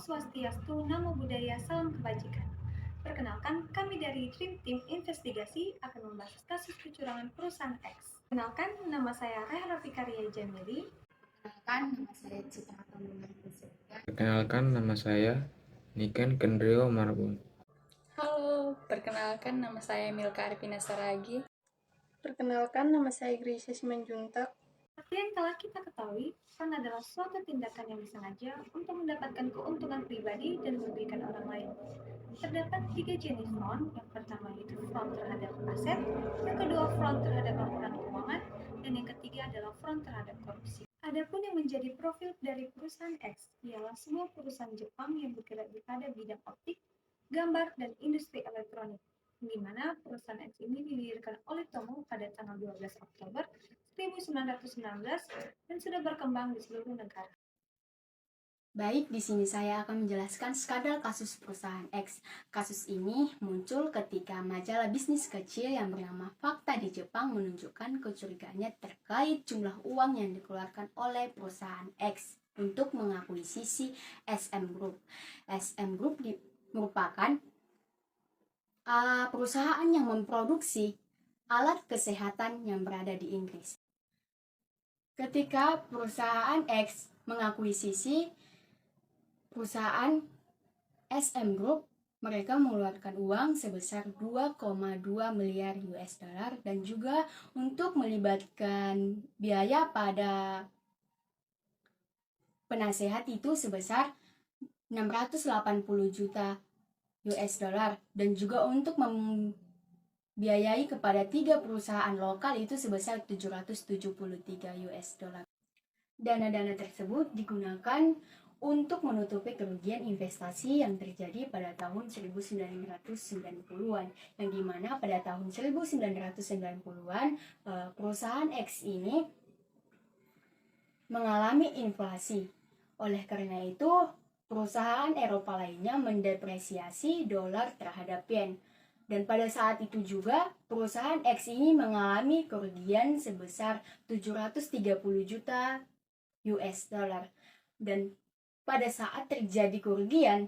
Swastiastu, Namo Buddhaya, Salam Kebajikan. Perkenalkan, kami dari Dream Team Investigasi akan membahas kasus kecurangan perusahaan X. Perkenalkan, nama saya Reha Rafikaria Jamili. Perkenalkan, nama saya Citra Kambulan Priscilla. Perkenalkan, nama saya Niken Kendrio Marbun. Halo, perkenalkan nama saya Milka Arifina Saragi. Perkenalkan, nama saya Grisha Simanjuntak. Seperti yang telah kita ketahui, fraud adalah suatu tindakan yang disengaja untuk mendapatkan keuntungan pribadi dan merugikan orang lain. Terdapat 3 jenis fraud. Yang pertama yaitu fraud terhadap aset, yang kedua fraud terhadap laporan keuangan, dan yang ketiga adalah fraud terhadap korupsi. Adapun yang menjadi profil dari perusahaan X ialah sebuah perusahaan Jepang yang bergerak pada bidang optik, gambar, dan industri elektronik, di mana perusahaan X ini didirikan oleh Tomo pada tanggal 12 Oktober 1919 dan sudah berkembang di seluruh negara. Baik, di sini saya akan menjelaskan skandal kasus perusahaan X. Kasus ini muncul ketika majalah bisnis kecil yang bernama Fakta di Jepang menunjukkan kecurigaannya terkait jumlah uang yang dikeluarkan oleh perusahaan X untuk mengakuisisi SM Group. SM Group merupakan perusahaan yang memproduksi alat kesehatan yang berada di Inggris. Ketika perusahaan X mengakuisisi perusahaan SM Group, mereka mengeluarkan uang sebesar 2,2 miliar US dollar dan juga untuk melibatkan biaya pada penasehat itu sebesar 680 juta US dollar dan juga untuk membiayai kepada 3 perusahaan lokal itu sebesar 773 US dollar. Dana-dana tersebut digunakan untuk menutupi kerugian investasi yang terjadi pada tahun 1990-an, yang dimana pada tahun 1990-an perusahaan X ini mengalami inflasi. Oleh karena itu, perusahaan Eropa lainnya mendepresiasi dolar terhadap yen. Dan pada saat itu juga, perusahaan X ini mengalami kerugian sebesar 730 juta US dollar. Dan pada saat terjadi kerugian,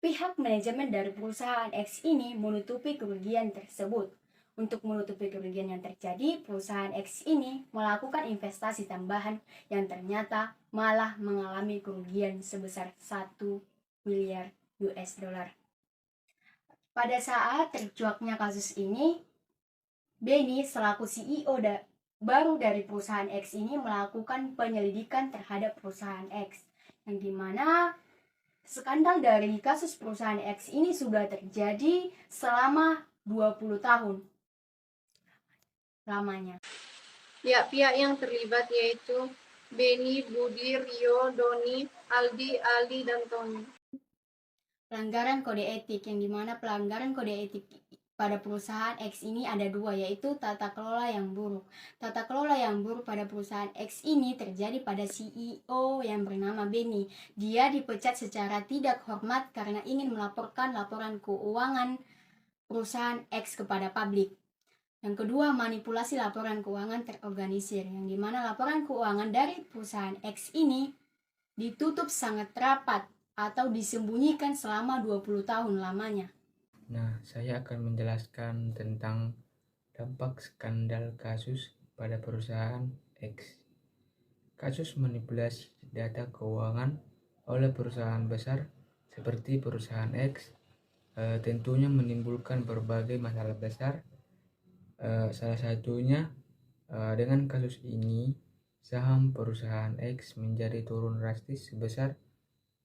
pihak manajemen dari perusahaan X ini menutupi kerugian tersebut. Untuk menutupi kerugian yang terjadi, perusahaan X ini melakukan investasi tambahan yang ternyata malah mengalami kerugian sebesar 1 miliar US dollar. Pada saat tercuaknya kasus ini, Benny selaku CEO baru dari perusahaan X ini melakukan penyelidikan terhadap perusahaan X, yang dimana skandal dari kasus perusahaan X ini sudah terjadi selama 20 tahun lamanya. Pihak-pihak yang terlibat yaitu Benny, Budi, Rio, Doni, Aldi, Ali, dan Tony. Pelanggaran kode etik, yang dimana pelanggaran kode etik pada perusahaan X ini ada 2, yaitu tata kelola yang buruk. Tata kelola yang buruk pada perusahaan X ini terjadi pada CEO yang bernama Benny. Dia dipecat secara tidak hormat karena ingin melaporkan laporan keuangan perusahaan X kepada publik. Yang kedua, manipulasi laporan keuangan terorganisir, yang dimana laporan keuangan dari perusahaan X ini ditutup sangat rapat atau disembunyikan selama 20 tahun lamanya. Nah, saya akan menjelaskan tentang dampak skandal kasus pada perusahaan X. Kasus manipulasi data keuangan oleh perusahaan besar seperti perusahaan X tentunya menimbulkan berbagai masalah besar. Salah satunya dengan kasus ini, saham perusahaan X menjadi turun drastis sebesar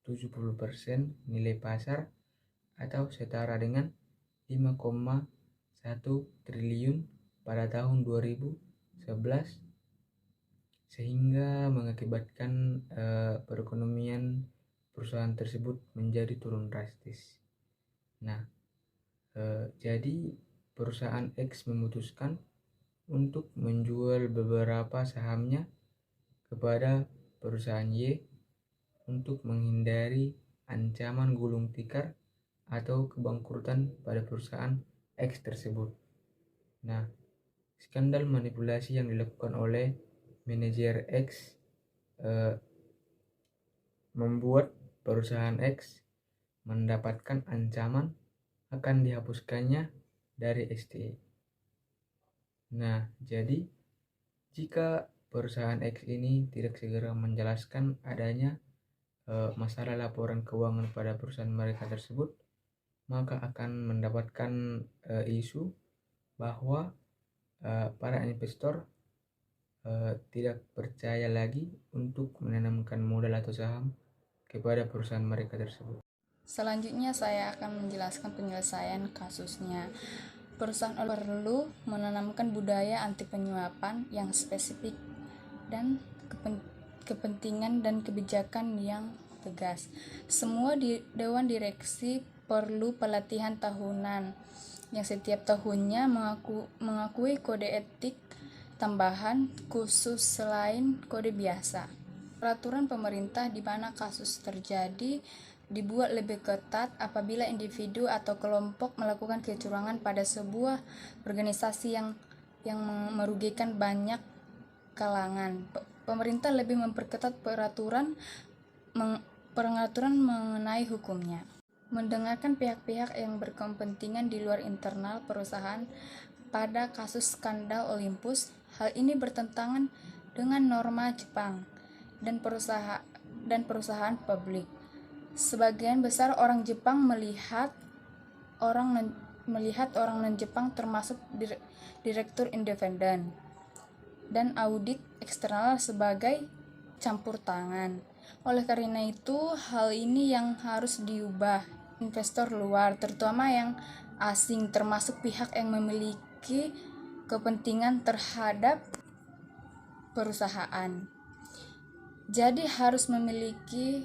70% nilai pasar atau setara dengan 5,1 triliun pada tahun 2011, sehingga mengakibatkan perekonomian perusahaan tersebut menjadi turun drastis. Nah, jadi perusahaan X memutuskan untuk menjual beberapa sahamnya kepada perusahaan Y untuk menghindari ancaman gulung tikar atau kebangkrutan pada perusahaan X tersebut. Nah, skandal manipulasi yang dilakukan oleh manajer X membuat perusahaan X mendapatkan ancaman akan dihapuskannya dari STI. Nah, jadi jika perusahaan X ini tidak segera menjelaskan adanya masalah laporan keuangan pada perusahaan mereka tersebut, maka akan mendapatkan isu bahwa para investor tidak percaya lagi untuk menanamkan modal atau saham kepada perusahaan mereka tersebut. Selanjutnya saya akan menjelaskan penyelesaian kasusnya. Perusahaan perlu menanamkan budaya anti penyuapan yang spesifik dan kepentingan dan kebijakan yang tegas. Semua dewan direksi perlu pelatihan tahunan yang setiap tahunnya mengakui kode etik tambahan khusus selain kode biasa. Peraturan pemerintah di mana kasus terjadi dibuat lebih ketat apabila individu atau kelompok melakukan kecurangan pada sebuah organisasi yang merugikan banyak kalangan. Pemerintah lebih memperketat pengaturan mengenai hukumnya. Mendengarkan pihak-pihak yang berkepentingan di luar internal perusahaan pada kasus skandal Olympus. Hal ini bertentangan dengan norma Jepang dan perusahaan publik. Sebagian besar orang Jepang melihat orang non-Jepang termasuk direktur independen dan audit eksternal sebagai campur tangan. Oleh karena itu, hal ini yang harus diubah. Investor luar, terutama yang asing, termasuk pihak yang memiliki kepentingan terhadap perusahaan. Jadi harus memiliki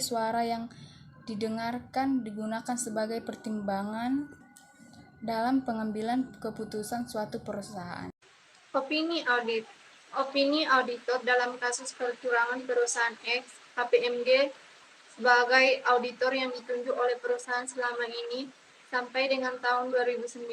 suara yang didengarkan, digunakan sebagai pertimbangan dalam pengambilan keputusan suatu perusahaan. Opini audit. Opini auditor dalam kasus kecurangan perusahaan X, KPMG, sebagai auditor yang ditunjuk oleh perusahaan selama ini sampai dengan tahun 2009,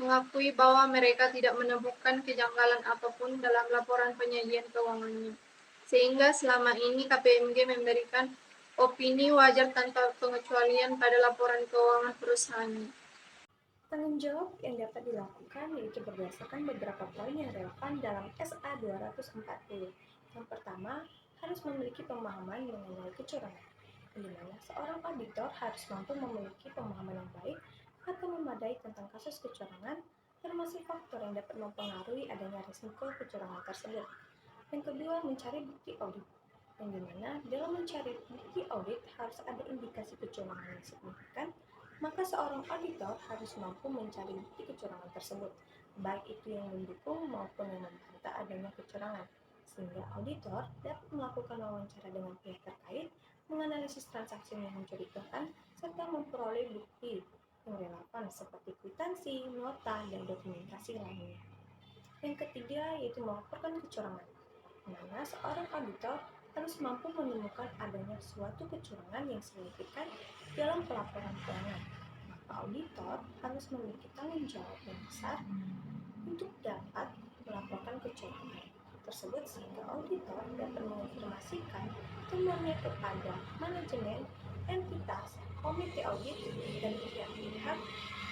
mengakui bahwa mereka tidak menemukan kejanggalan apapun dalam laporan penyajian keuangannya. Sehingga selama ini KPMG memberikan opini wajar tanpa pengecualian pada laporan keuangan perusahaannya. Tanggung jawab yang dapat dilakukan yaitu berdasarkan beberapa poin yang relevan dalam SA 240. Yang pertama, harus memiliki pemahaman mengenai kecurangan, di mana seorang auditor harus mampu memiliki pemahaman yang baik atau memadai tentang kasus kecurangan, termasuk faktor yang dapat mempengaruhi adanya risiko kecurangan tersebut. Yang kedua, mencari bukti audit, yang dimana dalam mencari bukti audit harus ada indikasi kecurangan yang signifikan, maka seorang auditor harus mampu mencari bukti kecurangan tersebut, baik itu yang mendukung maupun yang membantah adanya kecurangan, sehingga auditor dapat melakukan wawancara dengan pihak terkait, menganalisis transaksi yang mencurigakan, serta memperoleh bukti yang relevan seperti kwitansi, nota, dan dokumentasi lainnya. Yang ketiga yaitu melaporkan kecurangan, di mana seorang auditor harus mampu menemukan adanya suatu kecurangan yang signifikan dalam pelaporan keuangan. Maka auditor harus memiliki tanggung jawab yang besar untuk dapat melaporkan kecurangan tersebut, sehingga auditor dapat menginformasikan temuannya kepada manajemen, entitas, komite audit, dan pihak-pihak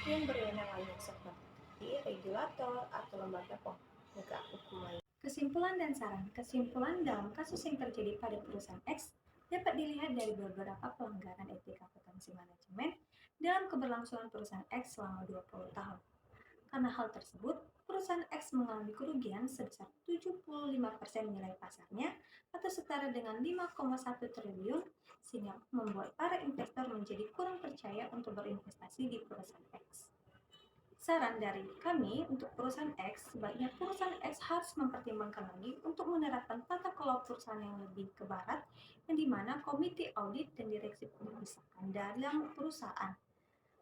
yang berwenang lainnya seperti regulator atau lembaga penegak hukum lain. Kesimpulan dan saran. Kesimpulan dalam kasus yang terjadi pada perusahaan X dapat dilihat dari beberapa pelanggaran etika akuntansi manajemen dalam keberlangsungan perusahaan X selama 20 tahun. Karena hal tersebut, perusahaan X mengalami kerugian sebesar 75% nilai pasarnya atau setara dengan 5,1 triliun, sehingga membuat para investor menjadi kurang percaya untuk berinvestasi di perusahaan X. Saran dari kami untuk perusahaan X, sebaiknya perusahaan X harus mempertimbangkan lagi untuk menerapkan tata kelola perusahaan yang lebih ke barat, yang dimana komite audit dan direksi dipisahkan dalam perusahaan.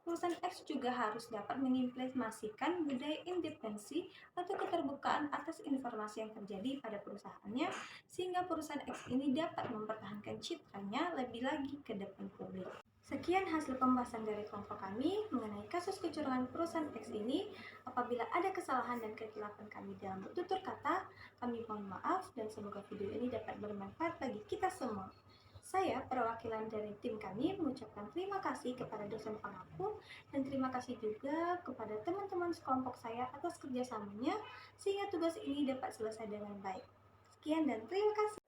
Perusahaan X juga harus dapat mengimplementasikan budaya independensi atau keterbukaan atas informasi yang terjadi pada perusahaannya, sehingga perusahaan X ini dapat mempertahankan citranya lebih lagi ke depan publik. Sekian hasil pembahasan dari kelompok kami mengenai kasus kecurangan perusahaan X ini. Apabila ada kesalahan dan kekeliruan kami dalam bertutur kata, kami mohon maaf dan semoga video ini dapat bermanfaat bagi kita semua. Saya, perwakilan dari tim kami, mengucapkan terima kasih kepada dosen pengaku dan terima kasih juga kepada teman-teman sekelompok saya atas kerjasamanya sehingga tugas ini dapat selesai dengan baik. Sekian dan terima kasih.